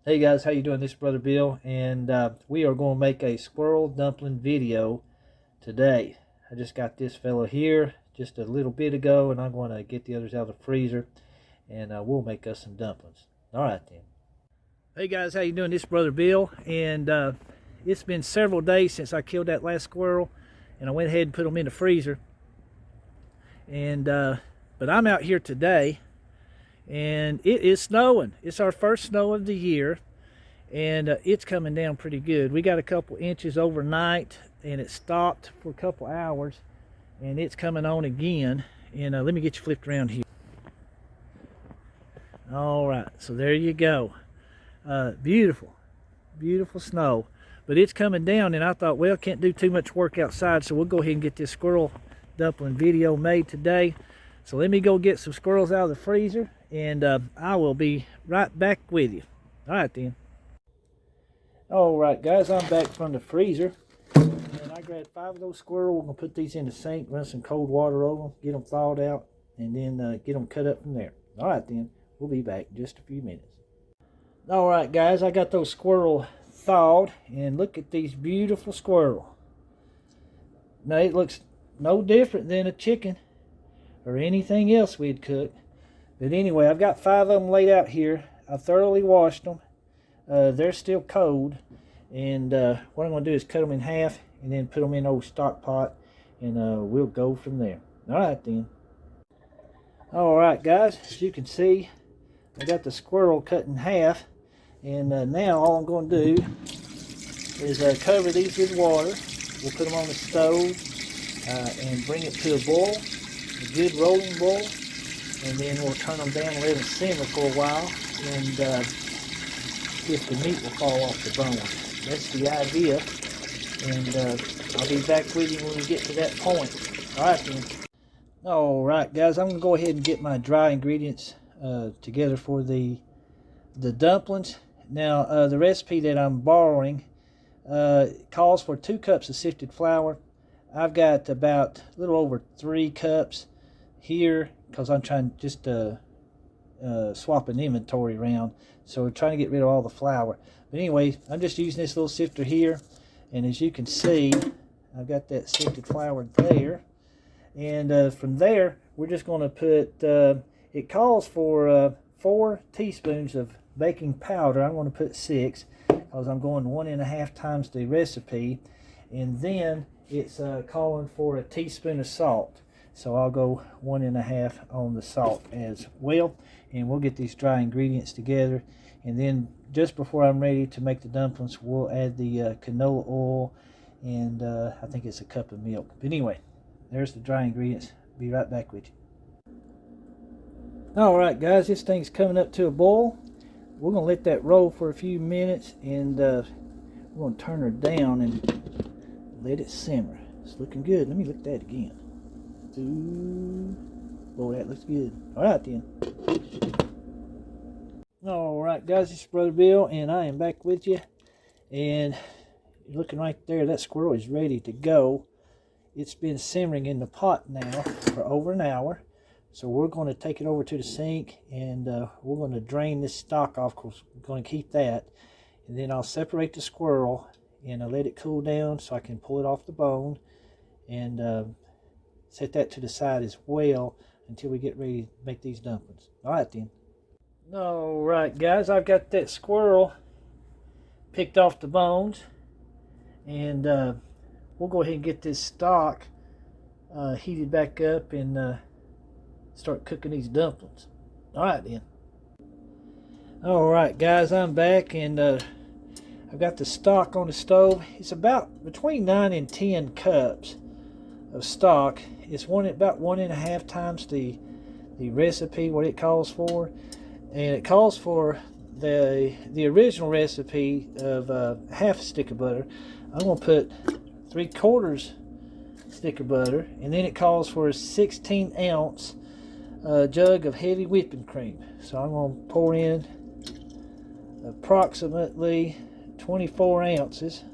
Hey guys, how you doing? This is Brother Bill, and we are going to make a squirrel dumpling video today. I just got this fellow here just a little bit ago, and I'm going to get the others out of the freezer, and we'll make us some dumplings. All right then. Hey guys, how you doing? This is Brother Bill, and it's been several days since I killed that last squirrel, and I went ahead and put them in the freezer. And but I'm out here today, and it is snowing. It's our first snow of the year, and it's coming down pretty good. We got a couple inches overnight, and it stopped for a couple hours, and it's coming on again. And let me get you flipped around here. All right, so there you go. Beautiful snow, but it's coming down, and I thought, well, can't do too much work outside, so we'll go ahead and get this squirrel dumpling video made today. So let me go get some squirrels out of the freezer, and I will be right back with you. All right then. All right guys, I'm back from the freezer, and I grabbed 5 of those squirrels. We're gonna put these in the sink, run some cold water over them, get them thawed out, and then get them cut up from there. All right then, we'll be back in just a few minutes. All right guys, I got those squirrels thawed, and look at these beautiful squirrels. Now it looks no different than a chicken or anything else we'd cook. But anyway, I've got 5 of them laid out here. I thoroughly washed them. They're still cold, and what I'm going to do is cut them in half and then put them in an old stock pot, and we'll go from there. All right then. All right guys, as you can see, I got the squirrel cut in half, and now all I'm going to do is cover these with water. We'll put them on the stove and bring it to a boil, a good rolling boil, and then we'll turn them down and let them simmer for a while, and if the meat will fall off the bone. That's the idea, and I'll be back with you when we get to that point. All right then. All right guys, I'm going to go ahead and get my dry ingredients together for the dumplings. Now the recipe that I'm borrowing calls for 2 cups of sifted flour. I've got about a little over 3 cups here because I'm trying just to swap an inventory around, so we're trying to get rid of all the flour. But anyway, I'm just using this little sifter here, and as you can see, I've got that sifted flour there, and from there we're just going to put it calls for 4 teaspoons of baking powder. I'm going to put 6 because I'm going 1.5 times the recipe, and then it's calling for a teaspoon of salt, so I'll go 1.5 on the salt as well. And we'll get these dry ingredients together, and then just before I'm ready to make the dumplings, we'll add the canola oil, and I think it's a cup of milk. But anyway, there's the dry ingredients. Be right back with you. All right guys, this thing's coming up to a boil. We're gonna let that roll for a few minutes, and we're gonna turn her down and let it simmer. It's looking good. Let me look at that again. Ooh, boy, that looks good. All right then. All right guys, this is Brother Bill, and I am back with you. And you're looking right there, that squirrel is ready to go. It's been simmering in the pot now for over an hour. So we're going to take it over to the sink, and we're going to drain this stock off, because we're going to keep that. And then I'll separate the squirrel, and I'll let it cool down so I can pull it off the bone, and set that to the side as well until we get ready to make these dumplings. All right then. All right guys, I've got that squirrel picked off the bones, and we'll go ahead and get this stock heated back up, and start cooking these dumplings. All right then. All right guys, I'm back, and I've got the stock on the stove. It's about between 9 and 10 cups of stock. It's about 1.5 times the recipe, what it calls for, and it calls for the original recipe of half a stick of butter. I'm going to put 3/4 stick of butter, and then it calls for a 16-ounce jug of heavy whipping cream. So I'm going to pour in approximately 24 ounces.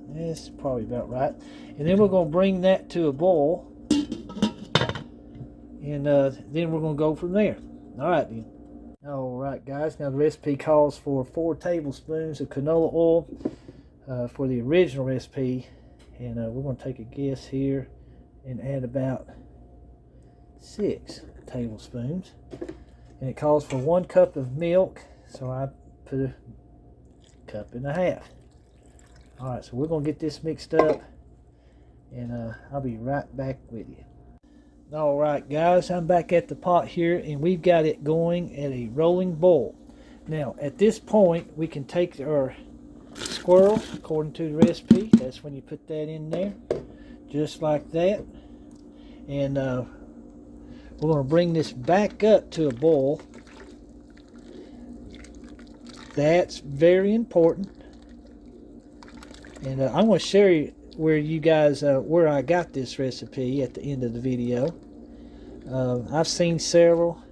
That's probably about right. And then we're going to bring that to a boil, and then we're going to go from there. All right then. Alright guys, now the recipe calls for 4 tablespoons of canola oil for the original recipe, and we're going to take a guess here and add about 6 tablespoons. And it calls for 1 cup of milk, so I put a cup and a half. Alright, so we're going to get this mixed up, and I'll be right back with you. Alright guys, I'm back at the pot here, and we've got it going at a rolling boil. Now at this point we can take our squirrel according to the recipe. That's when you put that in there, just like that. And we're going to bring this back up to a boil. That's very important. And I'm going to share you where you guys where I got this recipe at the end of the video. I've seen several.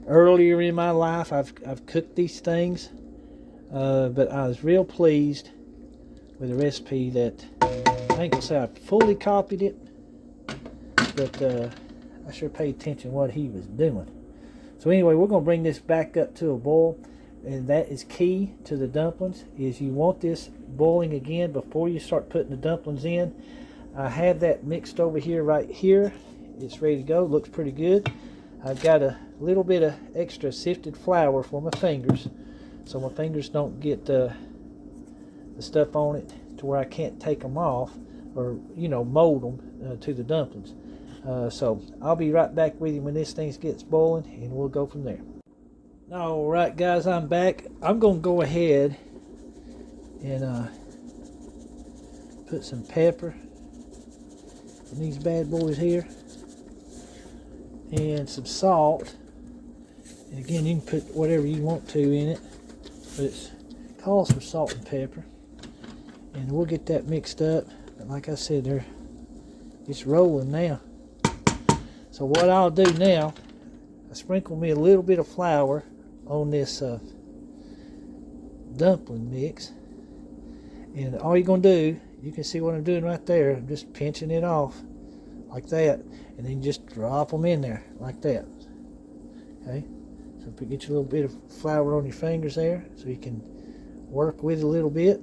Earlier in my life I've cooked these things, but I was real pleased with a recipe that I ain't gonna say I fully copied it, but I sure paid attention to what he was doing. So anyway, we're gonna bring this back up to a boil. And that is key to the dumplings, is you want this boiling again before you start putting the dumplings in. I have that mixed over here, right here. It's ready to go. Looks pretty good. I've got a little bit of extra sifted flour for my fingers, so my fingers don't get the stuff on it to where I can't take them off, or mold them to the dumplings. So I'll be right back with you when this thing gets boiling, and we'll go from there. Alright guys, I'm back. I'm going to go ahead and put some pepper in these bad boys here, and some salt. And again, you can put whatever you want to in it, but it calls for salt and pepper. And we'll get that mixed up. But like I said, it's rolling now. So what I'll do now, I sprinkle me a little bit of flour on this dumpling mix, and all you're gonna do, you can see what I'm doing right there. I'm just pinching it off like that, and then just drop them in there like that. Okay, so get you a little bit of flour on your fingers there, so you can work with it a little bit,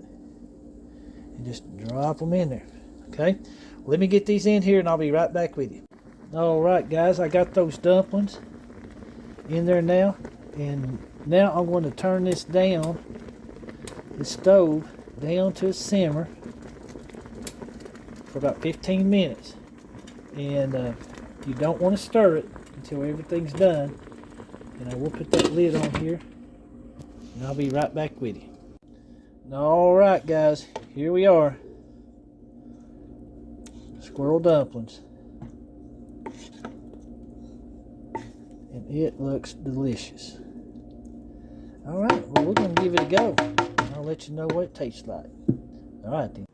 and just drop them in there. Okay, let me get these in here, and I'll be right back with you. All right, guys, I got those dumplings in there now. And now I'm going to turn this down, the stove down to a simmer for about 15 minutes. And you don't want to stir it until everything's done. And I will put that lid on here, and I'll be right back with you. Alright guys, here we are. Squirrel dumplings. And it looks delicious. Alright, well, we're going to give it a go. I'll let you know what it tastes like. Alright then.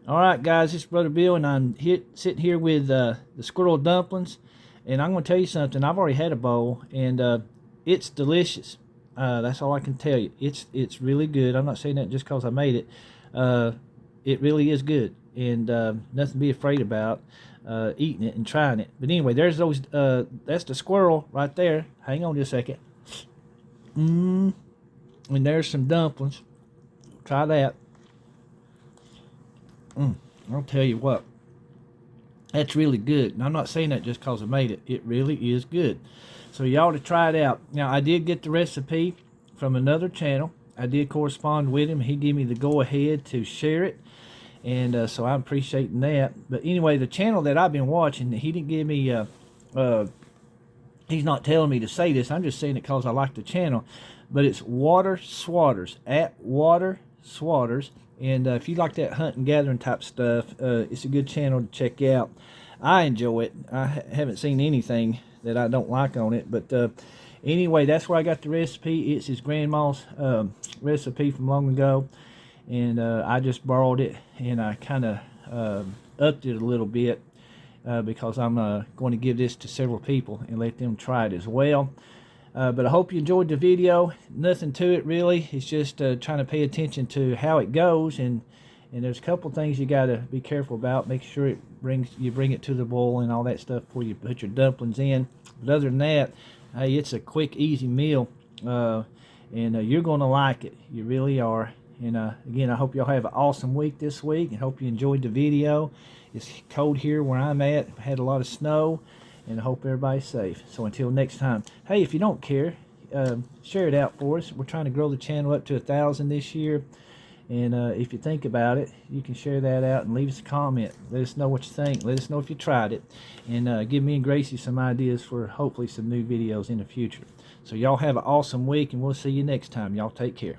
Alright guys, it's Brother Bill, and I'm sitting here with the squirrel dumplings. And I'm going to tell you something. I've already had a bowl, and it's delicious. That's all I can tell you. It's really good. I'm not saying that just because I made it. It really is good, and nothing to be afraid about eating it and trying it. But anyway, there's those. That's the squirrel right there. Hang on just a second. And there's some dumplings. Try that. I'll tell you what. That's really good. And I'm not saying that just because I made it. It really is good. So you ought to try it out. Now, I did get the recipe from another channel. I did correspond with him. He gave me the go-ahead to share it. And so I'm appreciating that. But anyway, the channel that I've been watching, he didn't give me... he's not telling me to say this. I'm just saying it because I like the channel. But it's Water Swatters. At Water Swatters. And if you like that hunt and gathering type stuff, it's a good channel to check out. I enjoy it. I haven't seen anything that I don't like on it. But anyway, that's where I got the recipe. It's his grandma's recipe from long ago. And I just borrowed it, and I kind of upped it a little bit because I'm going to give this to several people and let them try it as well. But I hope you enjoyed the video. Nothing to it really. It's just trying to pay attention to how it goes, and And there's a couple things you got to be careful about. Make sure you bring it to the boil and all that stuff before you put your dumplings in. But other than that, hey, it's a quick, easy meal, and you're going to like it. You really are. And again, I hope y'all have an awesome week this week, and hope you enjoyed the video. It's cold here where I'm at. Had a lot of snow, and I hope everybody's safe. So until next time, hey, if you don't care, share it out for us. We're trying to grow the channel up to 1,000 this year. And if you think about it, you can share that out and leave us a comment. Let us know what you think. Let us know if you tried it. And give me and Gracie some ideas for hopefully some new videos in the future. So y'all have an awesome week, and we'll see you next time. Y'all take care.